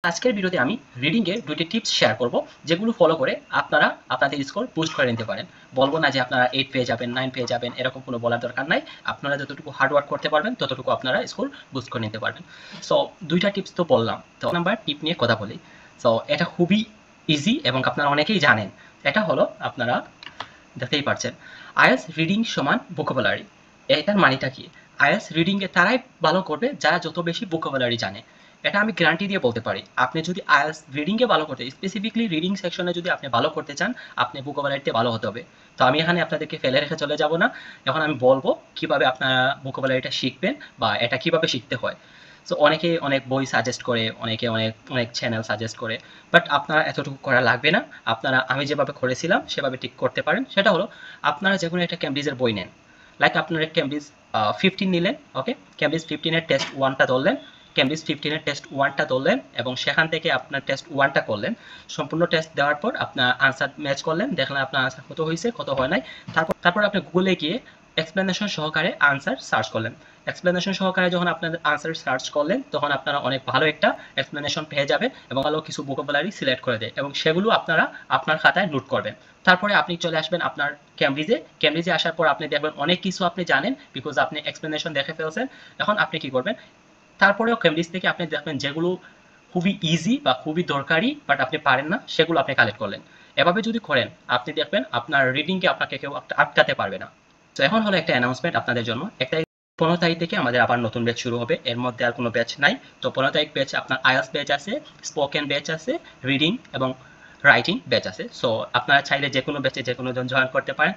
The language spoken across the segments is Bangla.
আজকের ভিডিওতে আমি রিডিং এর দুটি টিপস শেয়ার করব যেগুলো ফলো করে আপনারা আপনাদের স্কোর বুস্ট করে নিতে পারেন। বলবো না যে আপনারা 8 পেয়ে যাবেন 9 পেয়ে যাবেন এরকম কোনো বলার দরকার নাই। আপনারা যতটুকু হার্ড ওয়ার্ক করতে পারবেন ততটুকু আপনারা স্কোর বুস্ট করে নিতে পারবেন। সো দুইটা টিপস তো বললাম, তো নাম্বার টিপ নিয়ে কথা বলি। সো এটা খুবই ইজি এবং আপনারা অনেকেই জানেন। এটা হলো আপনারা দেখতেই পারছেন, আইএলটিএস রিডিং সমান ভোকাবুলারি। এটার মানেটা কি? আইএলটিএস রিডিং এ তারাই ভালো করবে যারা যত বেশি ভোকাবুলারি জানে। এটা আমি গ্যারান্টি দিয়ে বলতে পারি। আপনি যদি আইএলটিএস রিডিং এ ভালো করতে, স্পেসিফিকলি রিডিং সেকশনে যদি আপনি ভালো করতে চান, আপনি ভোকাবুলারিতে ভালো হতে হবে। তো আমি এখানে আপনাদেরকে ফেলে রেখে চলে যাব না। এখন আমি বলবো কিভাবে আপনারা ভোকাবুলারিটা শিখবেন বা এটা কিভাবে শিখতে হয়। সো অনেকে অনেক বই সাজেস্ট করে, অনেকে অনেক অনেক চ্যানেল সাজেস্ট করে, বাট আপনারা এতটুকু করা লাগবে না। আপনারা আমি যেভাবে করেছিলাম সেভাবে ঠিক করতে পারেন। সেটা হলো আপনারা যে কোনো একটা ক্যামব্রিজের বই নেন। লাইক আপনারা ক্যামব্রিজ 15 নিলেন, ওকে, ক্যামব্রিজ 15 এর টেস্ট 1টা ধরলেন, ক্যামব্রিজ 15 এর টেস্ট 1টা ধরলেন এবং সেখান থেকে আপনার টেস্ট 1টা করলেন। সম্পূর্ণ টেস্ট দেওয়ার পর আপনার আনসার ম্যাচ করলেন, দেখলেন আপনার আনসার কত হয়েছে কত হয় নাই। তারপর আপনি গুগলে গিয়ে এক্সপ্লেনেশন সহকারে আনসার সার্চ করলেন। এক্সপ্লেনেশন সহকারে যখন আপনাদের আনসার সার্চ করলেন তখন আপনারা অনেক ভালো একটা এক্সপ্লেনেশন পেয়ে যাবেন এবং ভালো কিছু ভোকাবুলারি সিলেক্ট করে দেয় এবং সেগুলো আপনারা আপনার খাতায় নোট করবেন। তারপরে আপনি চলে আসবেন আপনার ক্যামব্রিজে আসার পর আপনি দেখবেন অনেক কিছু আপনি জানেন, বিকজ আপনি এক্সপ্লেনেশন দেখে ফেলছেন। এখন আপনি কি করবেন, তারপরেও ক্যামব্রিজ থেকে আপনি দেখবেন যেগুলো খুবই ইজি বা খুবই দরকারি বাট আপনি পারেন না, সেগুলো আপনি কালেক্ট করলেন। এভাবে যদি করেন আপনি দেখবেন আপনার রিডিংকে আপনাকে কেউ আটকাতে পারবে না। তো এখন হলো একটা অ্যানাউন্সমেন্ট আপনাদের জন্য। একটা 15 তারিখ থেকে আমাদের আবার নতুন ব্যাচ শুরু হবে। এর মধ্যে আর কোনো ব্যাচ নাই। তো 15 তারিখ ব্যাচ আপনার আইএলটিএস ব্যাচ আছে, স্পোকেন ব্যাচ আছে, রিডিং এবং রাইটিং ব্যাচ আছে। সো আপনারা চাইলে যে কোনো ব্যাচে যে কোনো জন জয়েন করতে পারেন।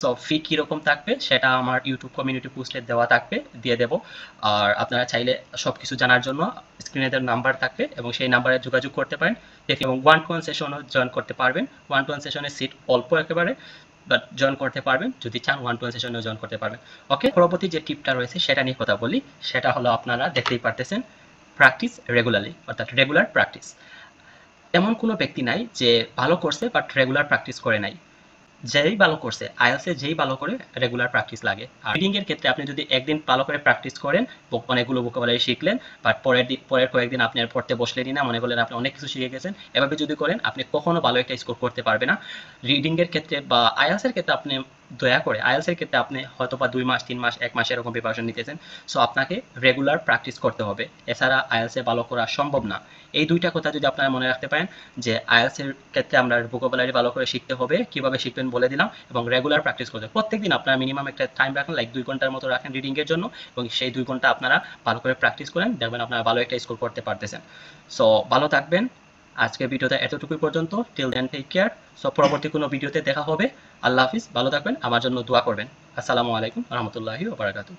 তো ফি কীরকম থাকবে সেটা আমার ইউটিউব কমিউনিটি পোস্টে দেওয়া থাকবে, দিয়ে দেবো। আর আপনারা চাইলে সব কিছু জানার জন্য স্ক্রিনে দেওয়ার নাম্বার থাকবে এবং সেই নাম্বারে যোগাযোগ করতে পারেন। দেখি এবং 1-to-1 সেশনও জয়েন করতে পারবেন। 1-to-1 সেশনের সিট অল্প একেবারে, বাট জয়েন করতে পারবেন। যদি চান 1-to-1 সেশনেও জয়েন করতে পারবেন। ওকে, পরবর্তী যে টিপটা রয়েছে সেটা নিয়ে কথা বলি। সেটা হলো আপনারা দেখতেই পারতেছেন, প্র্যাকটিস রেগুলারলি, অর্থাৎ রেগুলার প্র্যাকটিস। এমন কোনো ব্যক্তি নাই যে ভালো করছে বাট রেগুলার প্র্যাকটিস করে নাই। যেই ভালো করছে আইএলটিএস এ যেই ভালো করে রেগুলার প্র্যাকটিস লাগে। আর রিডিং এর ক্ষেত্রে আপনি যদি একদিন ভালো করে প্র্যাকটিস করেন, অনেকগুলো ভোকাবুলারি শিখলেন, বাট পরের কয়েকদিন আপনি আর পড়তে বসলেনই না, মনে করলেন আপনি অনেক কিছু শিখে গেছেন, এভাবে যদি করেন আপনি কখনো ভালো একটা স্কোর করতে পারবে না। রিডিং এর ক্ষেত্রে বা আইএলটিএস এর ক্ষেত্রে আপনি দয়া করে, আইএলটিএস এর ক্ষেত্রে আপনি হয়তো বা 2 মাস 3 মাস 1 মাস এরকম প্রিপারেশন নিতেছেন। সো আপনাকে রেগুলার প্র্যাকটিস করতে হবে, এছাড়া আইএলটিএস এ ভালো করা সম্ভব না। এই দুইটা কথা যদি আপনারা মনে রাখতে পারেন, যে আইএলটিএস এর ক্ষেত্রে আমরা ভোকাবুলারি ভালো করে শিখতে হবে, কিভাবে শিখবেন বলে দিলাম, এবং রেগুলার প্র্যাকটিস করতে হবে। প্রত্যেকদিন আপনারা মিনিমাম একটা টাইম রাখেন, লাইক 2 ঘন্টার মতো রাখেন রিডিং এর জন্য, এবং সেই 2 ঘন্টা আপনারা ভালো করে প্র্যাকটিস করেন, দেখবেন আপনারা ভালো একটা স্কোর করতে পারতেছেন। সো ভালো থাকবেন। আজকের ভিডিওটা এতটুকুই পর্যন্ত। Till then take care. So পরবর্তী কোনো ভিডিওতে দেখা হবে। আল্লাহ হাফিজ, ভালো থাকবেন, আমার জন্য দোয়া করবেন। আসসালামু আলাইকুম রহমতুল্লাহি ওয়া বারাকাতুহু।